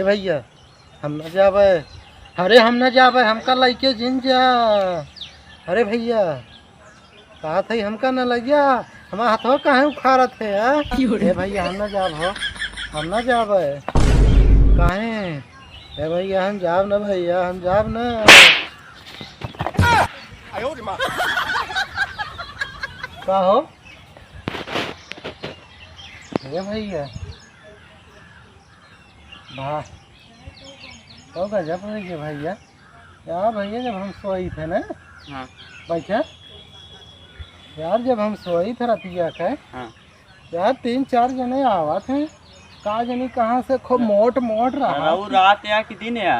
भैया हम न जावे। अरे हम न जावे, हमका लइके जिन जा। अरे भैया कहा थी हमका न लगिया, हमारा हाथों काहे उखाड़त है यार। ए भैया हम न जाब हो, हम न जावे काहे। ए भैया हम जाब न, भैया हम जाब न। का हो ए भैया वाह तो गजब है ये भैया। यार भैया जब हम सोई थे ना, हाँ बैठा यार, जब हम सोई थे रतिया के, हाँ यार 3-4 जने आवा थे। का जनी कहाँ से खूब मोट मोट रहा। वो रात या कि दिन या?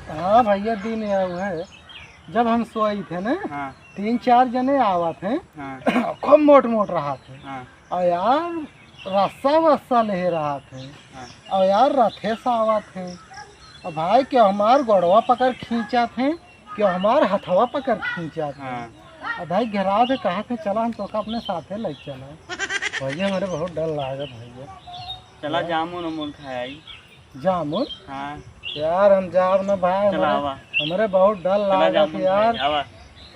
हाँ भैया दिन या वो है। जब हम सोई थे ना, हाँ 3-4 जने आवा थे। हाँ खूब मोट मोट रहा थे। हाँ और यार रस्सा वस्सा ले रहा थे। हाँ। और यार रथे से आवा थे। और भाई क्यों हमार गोड़वा पकड़ खींचा थे, क्यों हमार हथवा पकड़ खींचा थे। हाँ। और भाई घरा से कहा थे चला हम तो अपने साथे ले चला। भैया मेरे बहुत डर लागत भैया। चला जामुन उमुन खाई। जामुन हाँ यार हम जाब न भाई, चला आवा। हमारे बहुत डर चला लागत जामुन यार। खाई, आवा।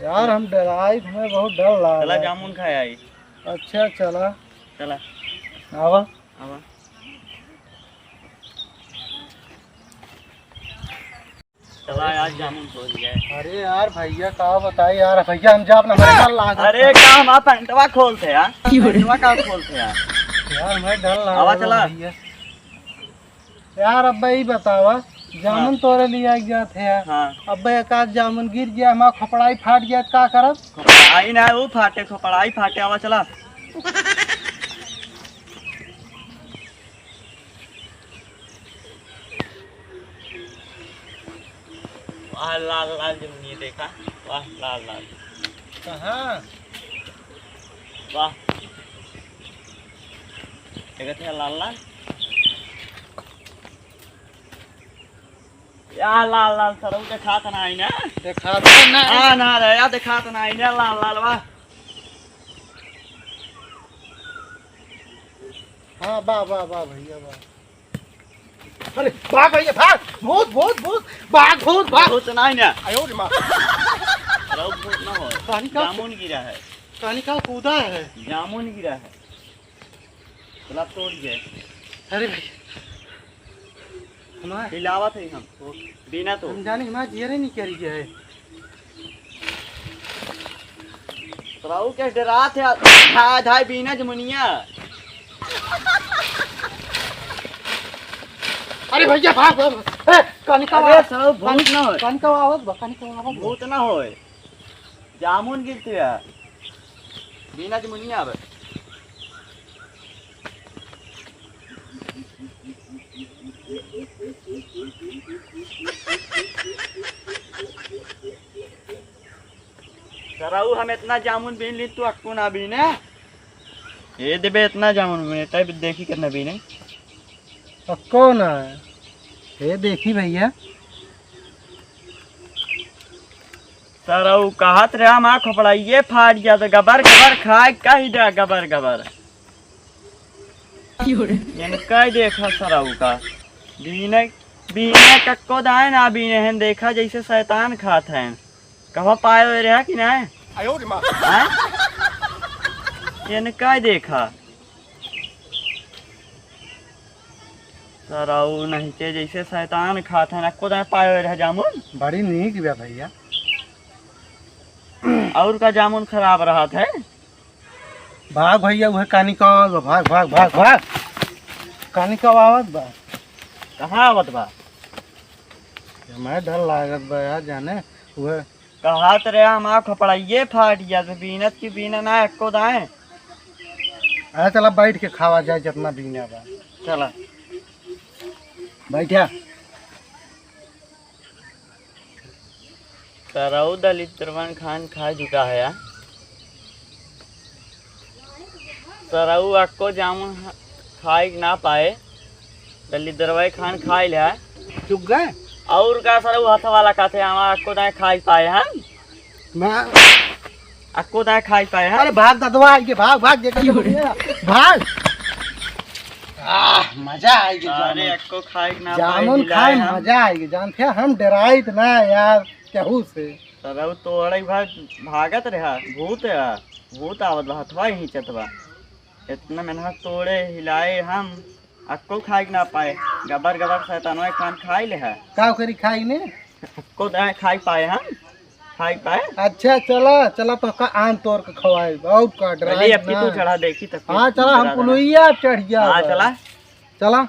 यार हम डराई, हमें बहुत डर चला लागत। जामुन खाई आई। अच्छा चला चला आवा। आवा। चला आज जामुन खो गया। अरे यार भैया का बताई यार, भैया हम जाब न, हमारे डर लागत। अरे का हमारा पैंटवा खोलते यार, पैंटवा का खोलते यार। यार मैं डर लगा। आवा चला। यार अब भाई बतावा, जामुन तोरे लिया गया थे यार। हाँ अब एक आध जामुन गिर गया, हमारा खपड़ाई फाट गया, का करब। आई ना वो फाटे खोपड़ाई फाटे। आवा चला। वाह लाल लाल जमुनी देखा। वाह लाल लाल। कहाँ वाह देखा थे लाल लाल। यार लाल लाल सर देखा था ना आई ना। देखा तो ना। हाँ ना रे यार देखा था ना आई ना लाल लाल। वाह हाँ वाह वाह वाह भैया वाह। अरे भाग भैया भाग, भूत भूत भूत, भाग भूत भाग। भूत ना आई ना। आयो रे माँ। अरे वो भूत ना हो। कहानी का जामुन गिरा है। कहानी का कूदा है। जामुन गिरा है। चला तोड़ गए। अरे भैया हमारे हिलावा थे हम तो बिना तो। हम जाने हमारा जियरे नहीं करी है। तराऊ के डरा थे धाय धाय बिना जमुनिया। अरे भैया भाग भाग। ए कहानी का अरे सब भूत ना हो। कहानी का आवाज बा, कहानी का आवाज बा। भूत ना होए। जामुन गिरते है बिना जमुनिया। अब सराऊ हम इतना जामुन बीन ली तू अक्कू ना बीने। ये देबे इतना जामुन बीने तब देखी कितना बीने। कौन है ये देखी भैया। सराऊ कहत रहा माँ खोपड़ाइए फाट गया तो गबर गबर खाए कही दे गबर गबर। यानी कह देखा सराऊ का बीने बीने कक्को दाए ना बीने हैं देखा जैसे शैतान खात हैं। कहाँ पाए हुए रहा कि नहीं। आयो रे माँ। यानी कह देखा सराऊ नहीं के जैसे शैतान खात हैं। कक्को दाए पाए हुए रहा जामुन। बड़ी नीक बा भैया। और का जामुन खराब रहा था। भाग भैया वह कहानी का आवाज बा, भाग भाग भाग भाग। कहानी का आवाज बा। कहाँ आवत बा। मैं डर लागत बा यार जाने। वह कहत रहे हम आँख पड़ाइए फाट गया तो बीनत की बीना ना एको दाए। अरे चला बैठ के खावा जाए जितना बीना बा। चला बैठा। सराऊ दलित तिरवन खान खा चुका है यार। सराऊ अक्को जामुन खाए ना पाए। दलित दरवाई खान खाए लिया। चुप गए। और का सराऊ हाथ वाला का थे हमारा अक्को दाए खाई पाए हम। मैं अक्को दाए खाई पाए हम। अरे भाग ददवा के भाग भाग देखा भाग। मजा आएगी अरे अक्को खाए ना जामुन खाए मजा आएगी। जानते हैं हम डराइत ना यार केहू से। सरऊ तोड़े भागत रहा भूत आवत बा हथवा ही चतवा इतना मेहनत तोड़े हिलाए हम अक्को खाए ना पाए गबर गबर शैतानवा खान खाई ले है का करी खाई ने अक्को दाए खाई पाए हम खाई पाए। अच्छा चला चला तो का आम तोड़ के खवाए बहुत का डराई अब तू चढ़ा देखी तब हाँ चला हम पुलुइया चढ़ गया। हाँ चला चला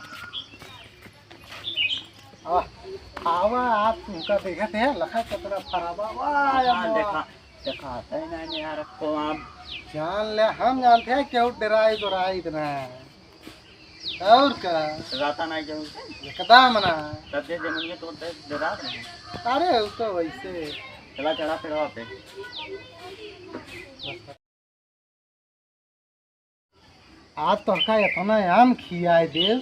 आवा आप तुमका देखा थे लखा कितना फराबा वाह देखा दिखाता ही नहीं यार अक्को आप जान ले हम जानते हैं क्यों डराई डराई इतना और का राता नहीं जरूर एकदम ना तब से जमीन तोड़ते डरा रहे अरे वो तो वैसे चला चढ़ा फिर वहाँ पे आज तो का इतना आम खियाए देव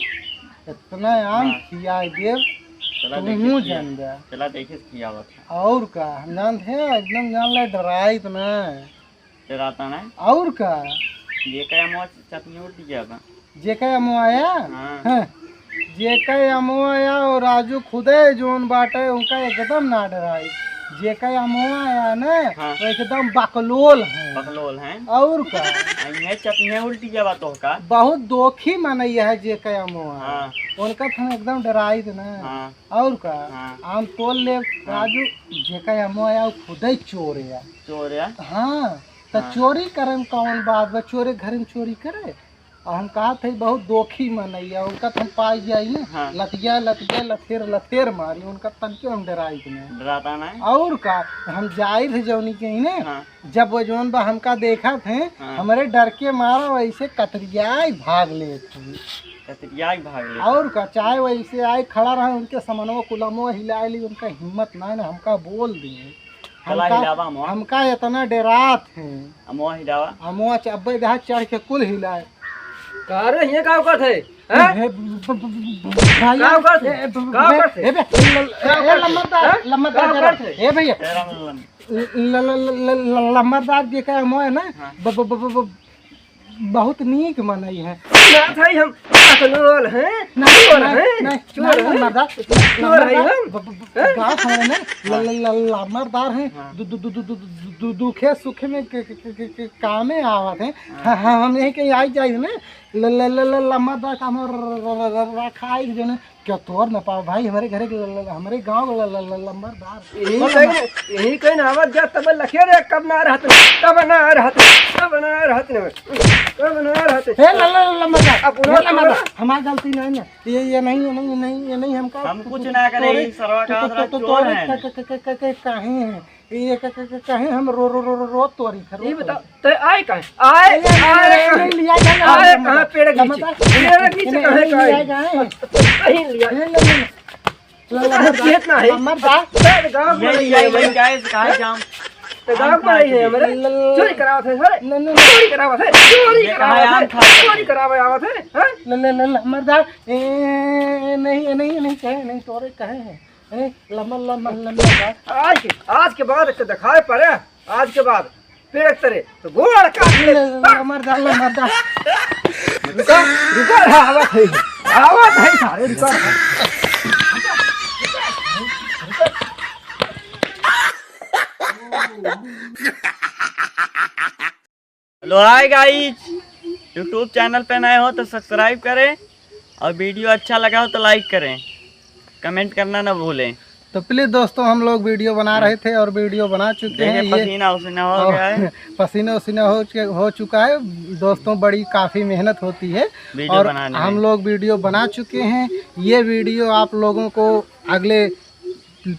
इतना आम खियाए देव तुम जान दे चला देखे किया हुआ था और का हम जानते हैं एकदम जान ले डराई इतना डराता नहीं और का ये क्या मौज चटनी उठ गया था जे का अमो आया हाँ। जे का अमो आया और राजू खुदे जोन बाटे उनका एकदम ना डराई जे का अमो आया ना हाँ। वो एकदम बकलोल है बकलोल हैं और का ये चटनी उल्टी गया तो का बहुत दोखी मनैया है जे का अमो हाँ। उनका था एकदम डराई ना हाँ। और का हाँ। आम तोल ले राजू जे का अमो आया वो खुदे चोर है चोर है हाँ तो चोरी करे में कौन बात बा चोरे घर में चोरी करे और हम कहा थे बहुत दोखी मनैया उनका तो हम पाई जाइए हाँ। लतिया लतिया लथेर मारी उनका तनके हम डराई नहीं डराता नहीं और का हम जाए थे जौनी के ही ने हाँ। जब वो जौन बा हमका देखा थे हाँ। हमारे डर के मारा वैसे कतरियाई भाग ले थे कतरिया भाग ले और का चाहे वैसे आए खड़ा रहा उनके समनवा कुलमो हिला ली उनका हिम्मत ना ना हमका बोल दिए हमका इतना डरात है अमो हिलावा अमो अब्बे जहाँ चढ़ के कुल हिलाए अरे ये का करत है लम्बरदार जी का मोह है ना बहुत नीक मनई है हम अकलोल हैं लम्बरदार हैं दुखे सुखे में कामे आवत है हम यही कहीं आई जाए ना लम्बरदार काम रखाई जो ना क्या तोड़ न पाओ भाई हमारे घर हमारे गाँव लम्बरदार यही कहीं आवाज जा तब लखे रे कब ना रहते तब ना रहते तब ना रहते कब ना रहते हे लम्बरदार हमारी गलती नहीं है ये नहीं हमका हम कुछ ना करे सरवा का चोर हैं कहीं ये कहीं हम रो तोरी ये बता तो आए कहां आए लिया आए कहां पेड़ के नीचे कहीं लिया कितना है गांव ये गाइस कहां जाम तो गांव में है हमारे चोरी करावत है सर चोरी करावत है चोरी करावे आवत है हां मर्दा नहीं कहे नहीं तोरे कहे हैं आज के बाद दिखाए पड़े आज के बाद पेड़ तरे तो गोड़ काट मर्दा रुका आवाज है सारे रुका hello hi guys YouTube channel पे नए हो तो सब्सक्राइब करें और वीडियो अच्छा लगा हो तो लाइक करें कमेंट करना ना भूलें। तो प्लीज दोस्तों हम लोग वीडियो बना रहे थे और वीडियो बना चुके हैं पसीना उसीना हो गया है पसीना उसीना हो चुका है दोस्तों बड़ी काफ़ी मेहनत होती है और हम लोग वीडियो बना चुके हैं। ये वीडियो आप लोगों को अगले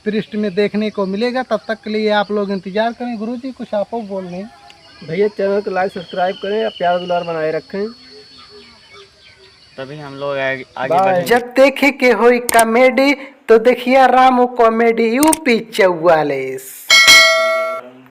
पृष्ठ में देखने को मिलेगा तब तक के लिए आप लोग इंतजार करें। गुरुजी कुछ आप बोल रहे हैं भैया चैनल को लाइक सब्सक्राइब करें और प्यार दुलार बनाए रखें तभी हम लोग आगे बढ़ेंगे। जब देखे के होई कॉमेडी तो देखिए रामू कॉमेडी यूपी 44।